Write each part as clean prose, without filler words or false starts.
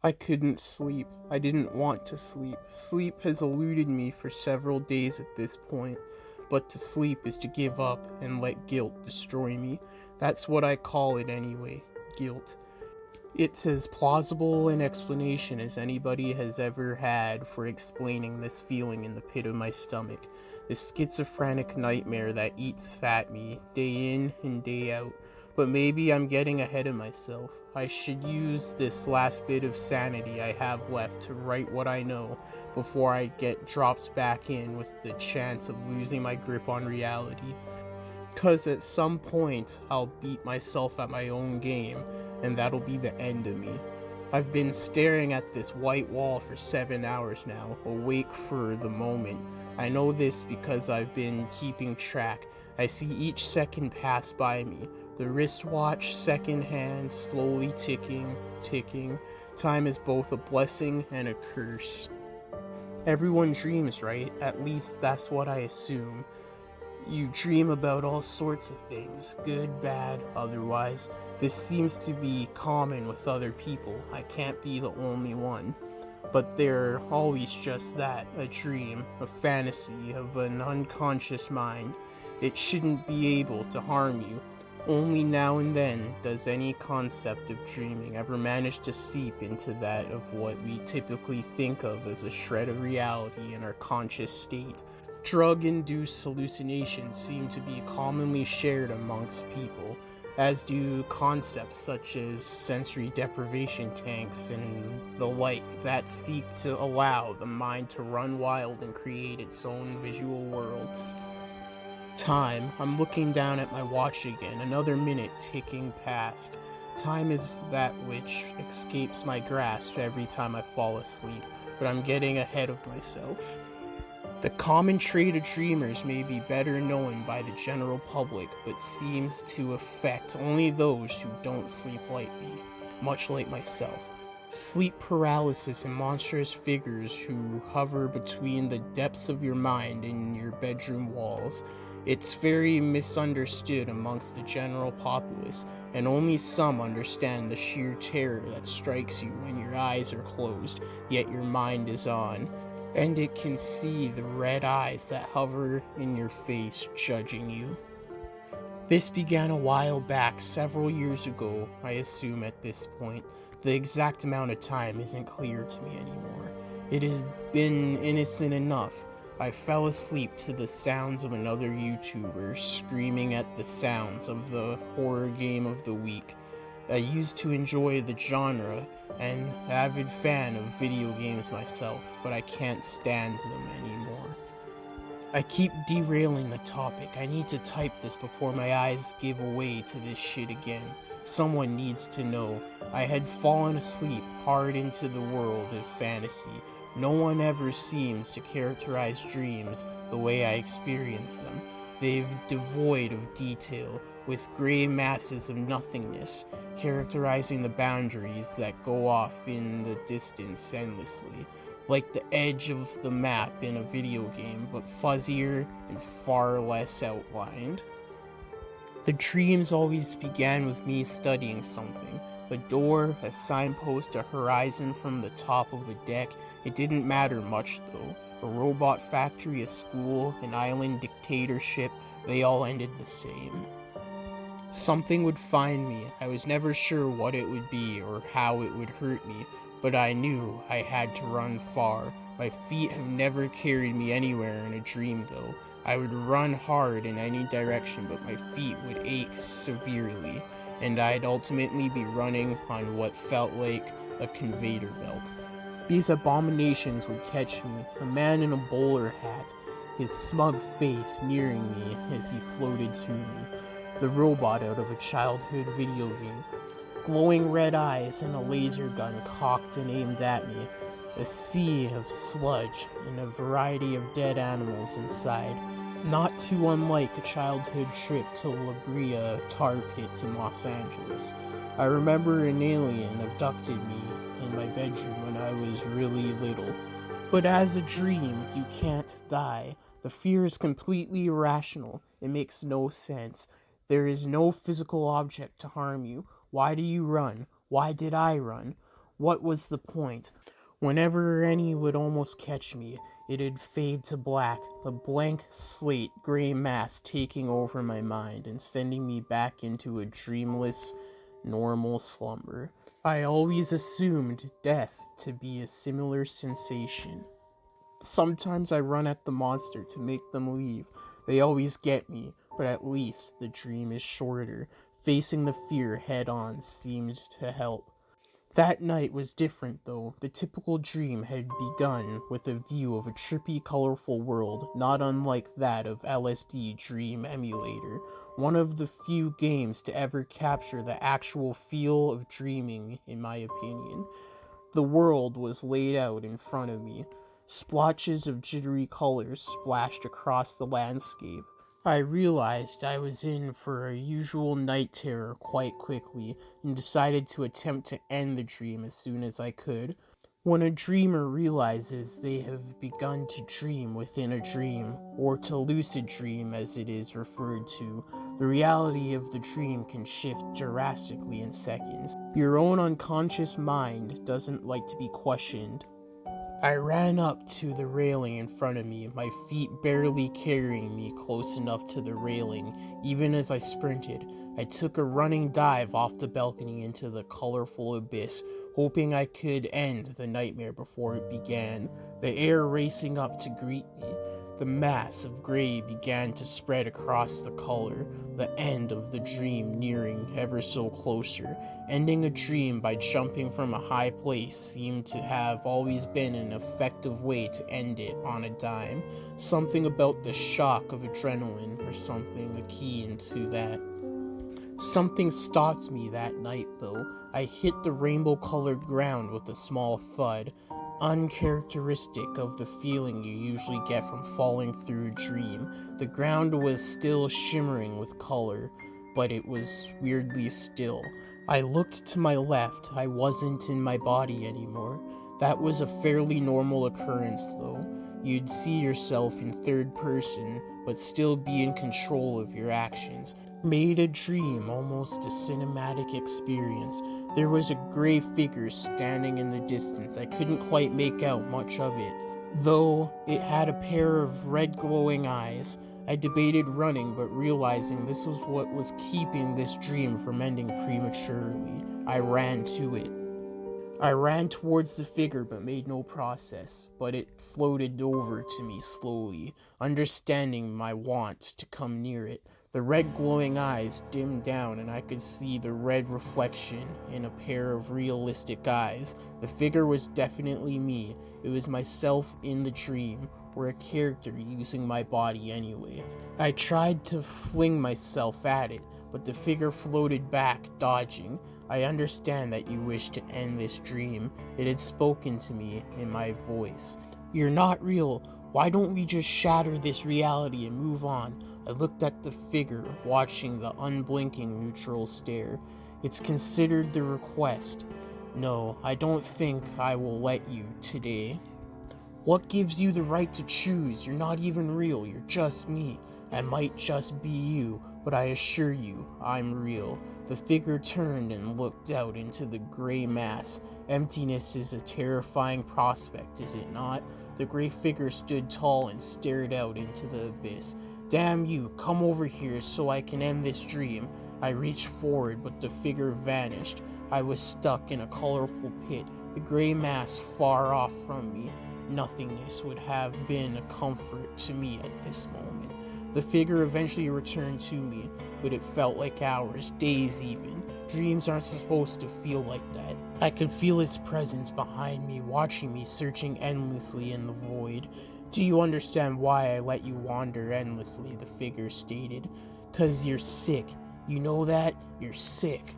I couldn't sleep. I didn't want to sleep. Sleep has eluded me for several days at this point, but to sleep is to give up and let guilt destroy me. That's what I call it anyway, guilt. It's as plausible an explanation as anybody has ever had for explaining this feeling in the pit of my stomach, this schizophrenic nightmare that eats at me day in and day out. But maybe I'm getting ahead of myself. I should use this last bit of sanity I have left to write what I know before I get dropped back in with the chance of losing my grip on reality. Because at some point, I'll beat myself at my own game, and that'll be the end of me. I've been staring at this white wall for 7 hours now, awake for the moment. I know this because I've been keeping track. I see each second pass by me. The wristwatch, second hand, slowly ticking. Time is both a blessing and a curse. Everyone dreams, right? At least that's what I assume. You dream about all sorts of things, good, bad, otherwise. This seems to be common with other people. I can't be the only one. But they're always just that, a dream, a fantasy of an unconscious mind. It shouldn't be able to harm you. Only now and then does any concept of dreaming ever manage to seep into that of what we typically think of as a shred of reality in our conscious state. Drug-induced hallucinations seem to be commonly shared amongst people, as do concepts such as sensory deprivation tanks and the like that seek to allow the mind to run wild and create its own visual worlds. Time. I'm looking down at my watch again, another minute ticking past. Time is that which escapes my grasp every time I fall asleep, but I'm getting ahead of myself. The common trait of dreamers may be better known by the general public, but seems to affect only those who don't sleep lightly, much like myself. Sleep paralysis and monstrous figures who hover between the depths of your mind and your bedroom walls. It's very misunderstood amongst the general populace, and only some understand the sheer terror that strikes you when your eyes are closed, yet your mind is on. And it can see the red eyes that hover in your face, judging you. This began a while back, several years ago, I assume at this point. The exact amount of time isn't clear to me anymore. It has been innocent enough. I fell asleep to the sounds of another YouTuber screaming at the sounds of the horror game of the week. I used to enjoy the genre, an avid fan of video games myself, but I can't stand them anymore. I keep derailing the topic. I need to type this before my eyes give way to this shit again. Someone needs to know. I had fallen asleep hard into the world of fantasy. No one ever seems to characterize dreams the way I experience them. They're devoid of detail, with gray masses of nothingness, characterizing the boundaries that go off in the distance endlessly, like the edge of the map in a video game, but fuzzier and far less outlined. The dreams always began with me studying something. A door, a signpost, a horizon from the top of a deck. It didn't matter much though. A robot factory, a school, an island dictatorship, they all ended the same. Something would find me. I was never sure what it would be or how it would hurt me, but I knew I had to run far. My feet have never carried me anywhere in a dream though. I would run hard in any direction, but my feet would ache severely, and I'd ultimately be running on what felt like a conveyor belt. These abominations would catch me, a man in a bowler hat, his smug face nearing me as he floated to me, the robot out of a childhood video game, glowing red eyes and a laser gun cocked and aimed at me, a sea of sludge and a variety of dead animals inside, not too unlike a childhood trip to La Brea tar pits in Los Angeles. I remember an alien abducted me in my bedroom when I was really little. But as a dream, you can't die. The fear is completely irrational. It makes no sense. There is no physical object to harm you. Why do you run? Why did I run? What was the point? Whenever any would almost catch me, it'd fade to black, a blank slate gray mass taking over my mind and sending me back into a dreamless, normal slumber. I always assumed death to be a similar sensation. Sometimes I run at the monster to make them leave. They always get me, but at least the dream is shorter. Facing the fear head on seemed to help. That night was different, though. The typical dream had begun with a view of a trippy, colorful world, not unlike that of LSD Dream Emulator, one of the few games to ever capture the actual feel of dreaming, in my opinion. The world was laid out in front of me. Splotches of jittery colors splashed across the landscape. I realized I was in for a usual night terror quite quickly and decided to attempt to end the dream as soon as I could. When a dreamer realizes they have begun to dream within a dream, or to lucid dream as it is referred to, the reality of the dream can shift drastically in seconds. Your own unconscious mind doesn't like to be questioned. I ran up to the railing in front of me, my feet barely carrying me close enough to the railing. Even as I sprinted, I took a running dive off the balcony into the colorful abyss, hoping I could end the nightmare before it began, the air racing up to greet me. The mass of gray began to spread across the color, the end of the dream nearing ever so closer. Ending a dream by jumping from a high place seemed to have always been an effective way to end it on a dime. Something about the shock of adrenaline or something akin to that. Something stopped me that night, though. I hit the rainbow-colored ground with a small thud, uncharacteristic of the feeling you usually get from falling through a dream. The ground was still shimmering with color, but it was weirdly still. I looked to my left. I wasn't in my body anymore. That was a fairly normal occurrence, though. You'd see yourself in third person, but still be in control of your actions. Made a dream almost a cinematic experience. There was a gray figure standing in the distance. I couldn't quite make out much of it, though it had a pair of red glowing eyes. I debated running, but realizing this was what was keeping this dream from ending prematurely, I ran to it. I ran towards the figure but made no process, but it floated over to me slowly, understanding my want to come near it. The red glowing eyes dimmed down and I could see the red reflection in a pair of realistic eyes. The figure was definitely me. It was myself in the dream, or a character using my body anyway. I tried to fling myself at it, but the figure floated back, dodging. I understand that you wish to end this dream. It had spoken to me in my voice. You're not real. Why don't we just shatter this reality and move on? I looked at the figure, watching the unblinking neutral stare. It's considered the request. No, I don't think I will let you today. What gives you the right to choose? You're not even real. You're just me. I might just be you, but I assure you, I'm real. The figure turned and looked out into the gray mass. Emptiness is a terrifying prospect, is it not? The gray figure stood tall and stared out into the abyss. Damn you, come over here so I can end this dream. I reached forward, but the figure vanished. I was stuck in a colorful pit, the gray mass far off from me. Nothingness would have been a comfort to me at this moment. The figure eventually returned to me, but it felt like hours, days even. Dreams aren't supposed to feel like that. I could feel its presence behind me, watching me, searching endlessly in the void. Do you understand why I let you wander endlessly? The figure stated. 'Cause you're sick. You know that? You're sick.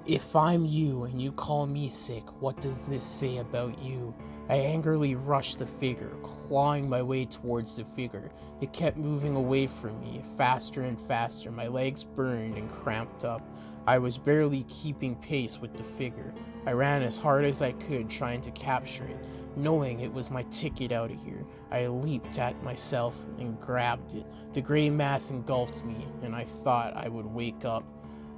If I'm you and you call me sick, what does this say about you? I angrily rushed the figure, clawing my way towards the figure. It kept moving away from me, faster and faster. My legs burned and cramped up. I was barely keeping pace with the figure. I ran as hard as I could, trying to capture it, knowing it was my ticket out of here. I leaped at myself and grabbed it. The gray mass engulfed me, and I thought I would wake up.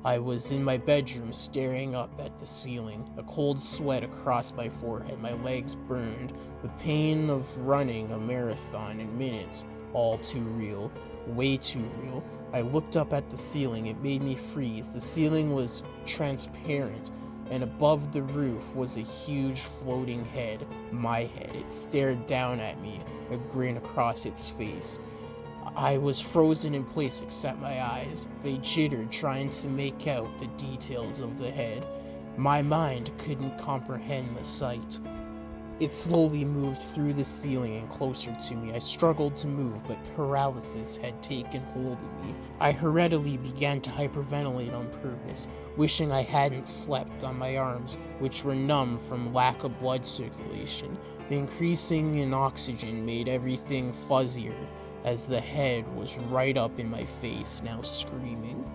I was in my bedroom staring up at the ceiling, a cold sweat across my forehead, my legs burned, the pain of running a marathon in minutes, all too real, way too real. I looked up at the ceiling, it made me freeze. The ceiling was transparent, and above the roof was a huge floating head, my head. It stared down at me, a grin across its face. I was frozen in place except my eyes. They jittered, trying to make out the details of the head. My mind couldn't comprehend the sight. It slowly moved through the ceiling and closer to me. I struggled to move, but paralysis had taken hold of me. I hurriedly began to hyperventilate on purpose, wishing I hadn't slept on my arms, which were numb from lack of blood circulation. The increasing in oxygen made everything fuzzier, as the head was right up in my face, now screaming.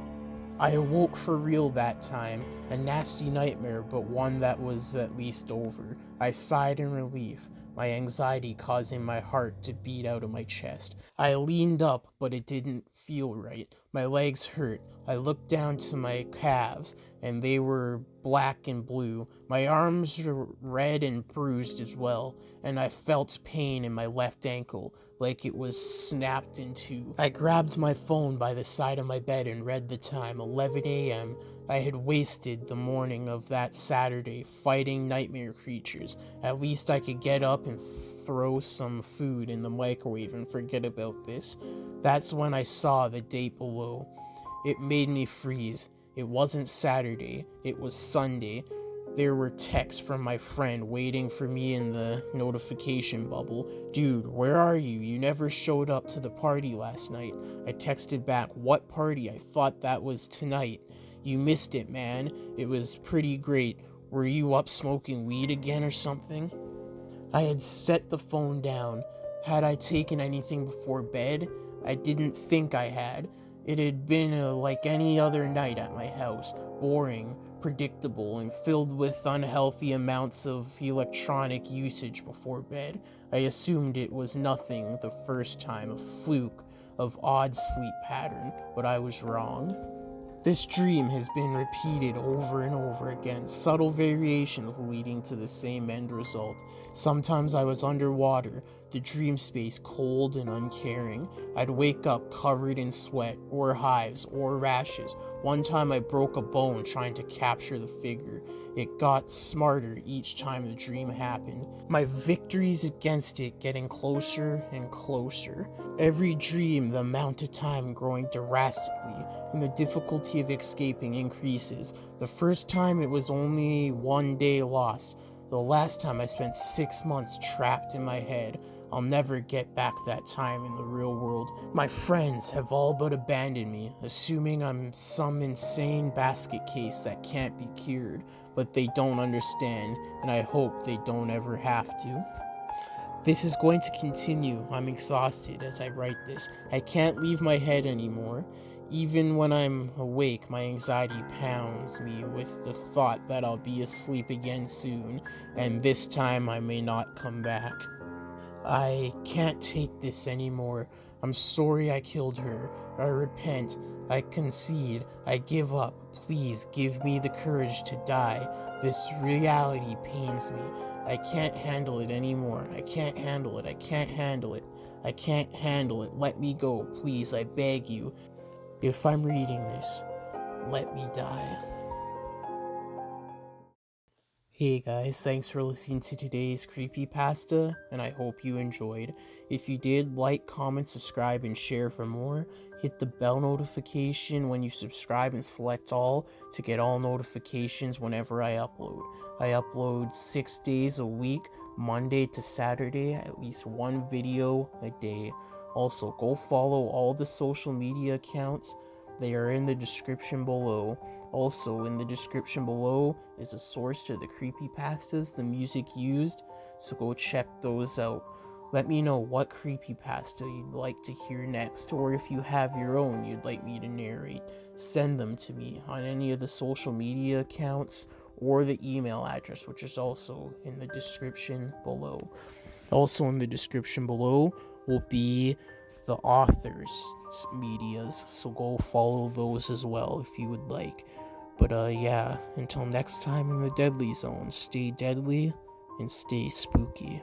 I awoke for real that time, a nasty nightmare, but one that was at least over. I sighed in relief, my anxiety causing my heart to beat out of my chest. I leaned up, but it didn't feel right. My legs hurt. I looked down to my calves, and they were black and blue. My arms were red and bruised as well, and I felt pain in my left ankle, like it was snapped in two. I grabbed my phone by the side of my bed and read the time, 11 a.m. I had wasted the morning of that Saturday fighting nightmare creatures. At least I could get up and throw some food in the microwave and forget about this. That's when I saw the date below. It made me freeze. It wasn't Saturday, it was Sunday. There were texts from my friend waiting for me in the notification bubble. Dude, where are you? You never showed up to the party last night. I texted back, what party? I thought that was tonight. You missed it, man. It was pretty great. Were you up smoking weed again or something? I had set the phone down. Had I taken anything before bed? I didn't think I had. It had been like any other night at my house, boring, predictable, and filled with unhealthy amounts of electronic usage before bed. I assumed it was nothing the first time, a fluke of odd sleep pattern, but I was wrong. This dream has been repeated over and over again, subtle variations leading to the same end result. Sometimes I was underwater, the dream space cold and uncaring. I'd wake up covered in sweat, or hives, or rashes. One time I broke a bone trying to capture the figure. It got smarter each time the dream happened. My victories against it getting closer and closer. Every dream, the amount of time growing drastically, and the difficulty of escaping increases. The first time it was only 1 day loss. The last time I spent 6 months trapped in my head. I'll never get back that time in the real world. My friends have all but abandoned me, assuming I'm some insane basket case that can't be cured, but they don't understand, and I hope they don't ever have to. This is going to continue. I'm exhausted as I write this. I can't leave my head anymore. Even when I'm awake, my anxiety pounds me with the thought that I'll be asleep again soon, and this time I may not come back. I can't take this anymore. I'm sorry I killed her. I repent. I concede. I give up. Please give me the courage to die. This reality pains me. I can't handle it anymore. I can't handle it. I can't handle it. I can't handle it. Let me go, please. I beg you. If I'm reading this, let me die. Hey guys, thanks for listening to today's Creepypasta, and I hope you enjoyed. If you did, like, comment, subscribe, and share for more. Hit the bell notification when you subscribe and select all to get all notifications whenever I upload. I upload 6 days a week, Monday to Saturday, at least one video a day. Also, go follow all the social media accounts. They are in the description below. Also, in the description below is a source to the creepypastas, the music used, so go check those out. Let me know what creepypasta you'd like to hear next, or if you have your own you'd like me to narrate. Send them to me on any of the social media accounts or the email address, which is also in the description below. Also in the description below will be the author's medias, so go follow those as well if you would like. But yeah, until next time in the Deadly Zone, stay deadly and stay spooky.